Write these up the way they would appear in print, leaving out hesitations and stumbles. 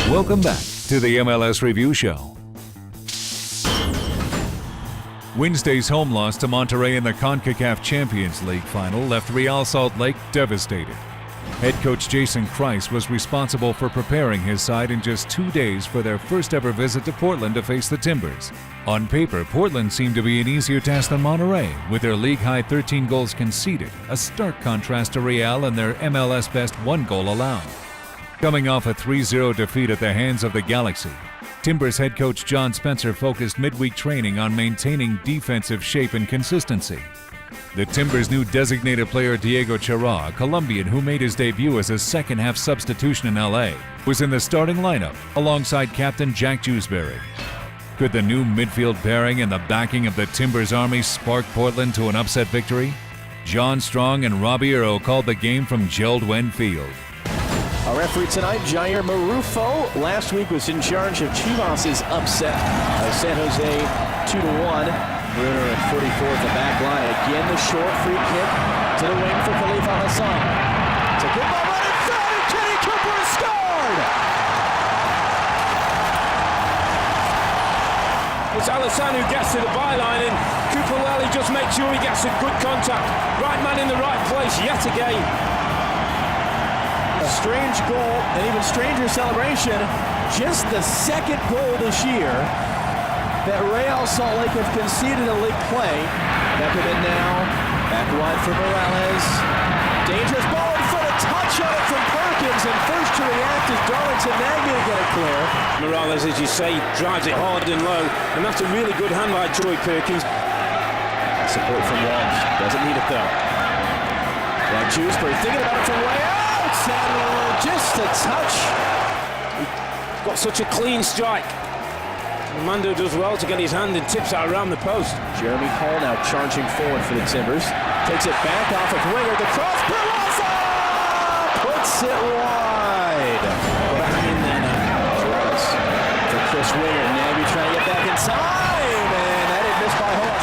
Welcome back to the MLS Review Show. Wednesday's home loss to Monterrey in the CONCACAF Champions League final left Real Salt Lake devastated. Head coach Jason Kreis was responsible for preparing his side in just 2 days for their first ever visit to Portland to face the Timbers. On paper, Portland seemed to be an easier task than Monterrey, with their league-high 13 goals conceded, a stark contrast to Real and their MLS best 1 goal allowed. Coming off a 3-0 defeat at the hands of the Galaxy, Timbers head coach John Spencer focused midweek training on maintaining defensive shape and consistency. The Timbers' new designated player Diego Chara, a Colombian who made his debut as a second-half substitution in LA, was in the starting lineup alongside captain Jack Jewsbury. Could the new midfield pairing and the backing of the Timbers Army spark Portland to an upset victory? John Strong and Robbie Earl called the game from Gerald Wen Field. Our referee tonight, Jair Marufo, last week was in charge of Chivas' upset of San Jose 2-1. Bruner at 44th, the back line. Again, the short free kick to the wing for Feilhaber. It's a good ball right in front, and Kenny Cooper has scored! It's Alisson who gets to the byline, and Cooper, well, he just makes sure he gets a good contact. Right man in the right place yet again. A strange goal, an even stranger celebration. Just the second goal this year that Real Salt Lake have conceded in league play. Beckerman now, back wide for Morales. Dangerous ball in front, a touch on it from Perkins, and first to react is Darlington Nagby to get it clear. Morales, as you say, drives it hard and low, and that's a really good hand by Troy Perkins. Support from Walsh, doesn't need it though. Like Jewsbury thinking about it from way out. Just a touch. Got such a clean strike. Armando does well to get his hand and tips out around the post. Jeremy Hall now charging forward for the Timbers. Takes it back off of Winger. The cross. Peralta puts it wide. Back in there now. Travis for Chris Winger. Nagby trying to get back in time. And that is missed by Hall.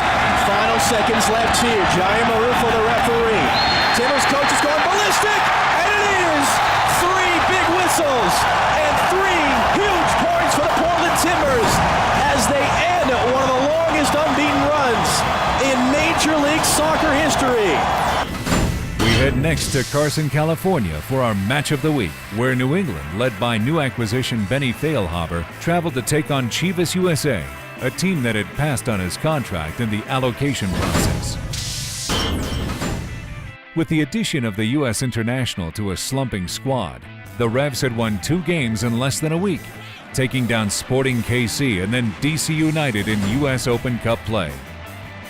Final seconds left here. Jair Marufo, the referee. Timbers coach is going ballistic. And 3 huge points for the Portland Timbers as they end one of the longest unbeaten runs in Major League Soccer history. We head next to Carson, California for our Match of the Week, where New England, led by new acquisition Benny Feilhaber, traveled to take on Chivas USA, a team that had passed on his contract in the allocation process. With the addition of the U.S. international to a slumping squad, the Revs had won 2 games in less than a week, taking down Sporting KC and then DC United in U.S. Open Cup play.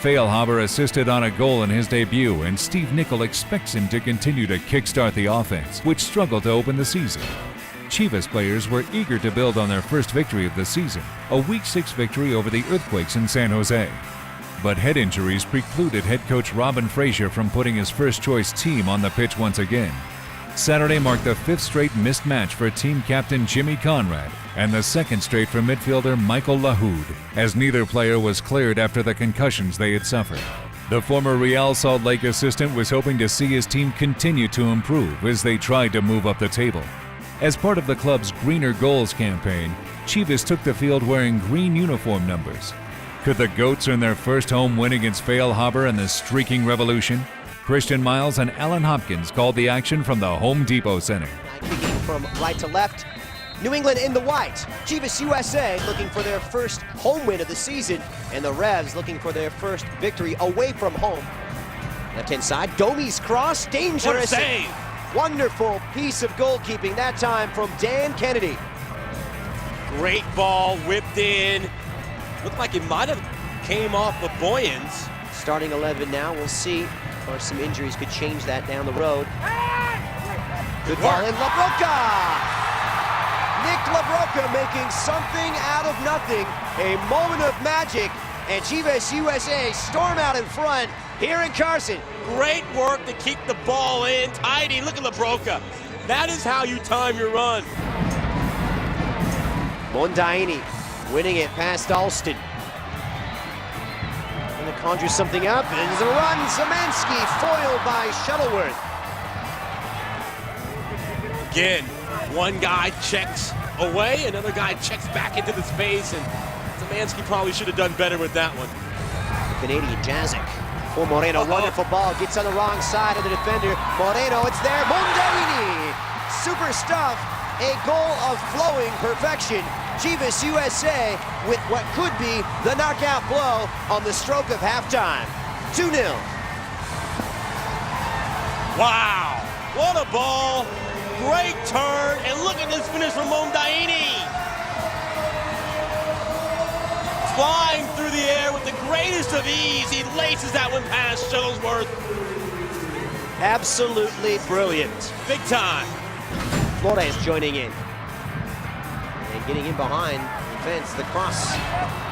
Feilhaber assisted on a goal in his debut, and Steve Nicol expects him to continue to kickstart the offense, which struggled to open the season. Chivas players were eager to build on their first victory of the season, a Week 6 victory over the Earthquakes in San Jose. But head injuries precluded head coach Robin Frazier from putting his first-choice team on the pitch once again. Saturday marked the 5th straight missed match for team captain Jimmy Conrad and the 2nd straight for midfielder Michael Lahoud, as neither player was cleared after the concussions they had suffered. The former Real Salt Lake assistant was hoping to see his team continue to improve as they tried to move up the table. As part of the club's Greener Goals campaign, Chivas took the field wearing green uniform numbers. Could the Goats earn their first home win against Feilhaber and the Streaking Revolution? Christian Miles and Alan Hopkins called the action from the Home Depot Center. Kicking from right to left. New England in the white. Chivas USA looking for their first home win of the season, and the Revs looking for their first victory away from home. Left-hand side, Domi's cross, dangerous. What a save! Wonderful piece of goalkeeping, that time from Dan Kennedy. Great ball, whipped in. Looked like it might have came off of Boyens. Starting 11 now, we'll see. Or some injuries could change that down the road. Good ball in LaBroca! Nick LaBroca making something out of nothing. A moment of magic, and Chivas USA storm out in front here in Carson. Great work to keep the ball in, tidy. Look at LaBroca. That is how you time your run. Mondaini winning it past Alston. And to conjure something up, and the run, Szymanski foiled by Shuttleworth. Again, One guy checks away, another guy checks back into the space, and Zemansky probably should have done better with that one. The Canadian Jazik. For Moreno, wonderful ball, gets on the wrong side of the defender. Moreno, it's there, Mondaini! Super stuff, a goal of flowing perfection. Chivas USA with what could be the knockout blow on the stroke of halftime. 2-0. Wow, what a ball. Great turn, and look at this finish from Mondaini. Flying through the air with the greatest of ease. He laces that one past Shuttlesworth. Absolutely brilliant. Big time. Flores joining in. And getting in behind the fence. The cross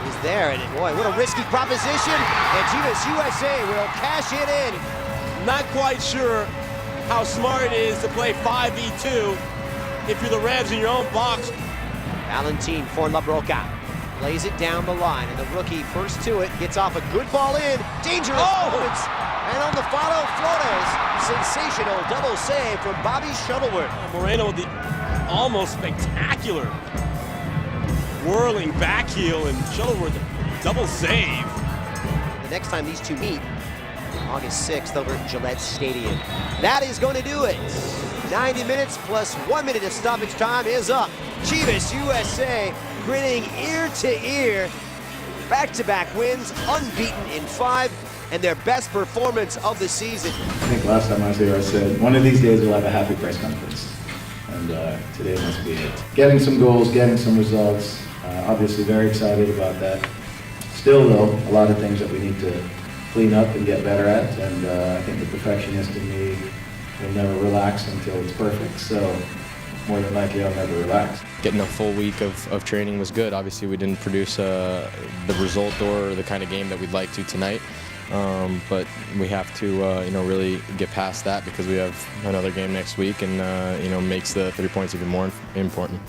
is there, and boy, what a risky proposition. And Chivas USA will cash it in. Not quite sure how smart it is to play 5v2 if you're the Revs in your own box. Valentin for LaBroca. Lays it down the line, and the rookie first to it, gets off a good ball in. Dangerous moments. And on the follow, Flores. Sensational double save from Bobby Shuttleworth. Moreno with the almost spectacular whirling back heel, and Shuttleworth a double save. The next time these two meet, August 6th over at Gillette Stadium. That is going to do it. 90 minutes plus 1 minute of stoppage time is up. Chivas USA grinning ear to ear. Back-to-back wins, unbeaten in 5, and their best performance of the season. I think last time I was here I said, one of these days we'll have a happy press conference. And today must be it. Getting some goals, getting some results. Obviously very excited about that. Still though, a lot of things that we need to clean up and get better at, and I think the perfectionist in me will never relax until it's perfect, so more than likely I'll never relax. Getting a full week of training was good. Obviously we didn't produce the result or the kind of game that we'd like to tonight, but we have to really get past that because we have another game next week, and makes the 3 points even more important.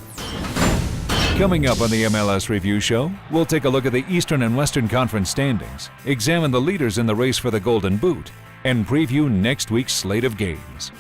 Coming up on the MLS Review Show, we'll take a look at the Eastern and Western Conference standings, examine the leaders in the race for the Golden Boot, and preview next week's slate of games.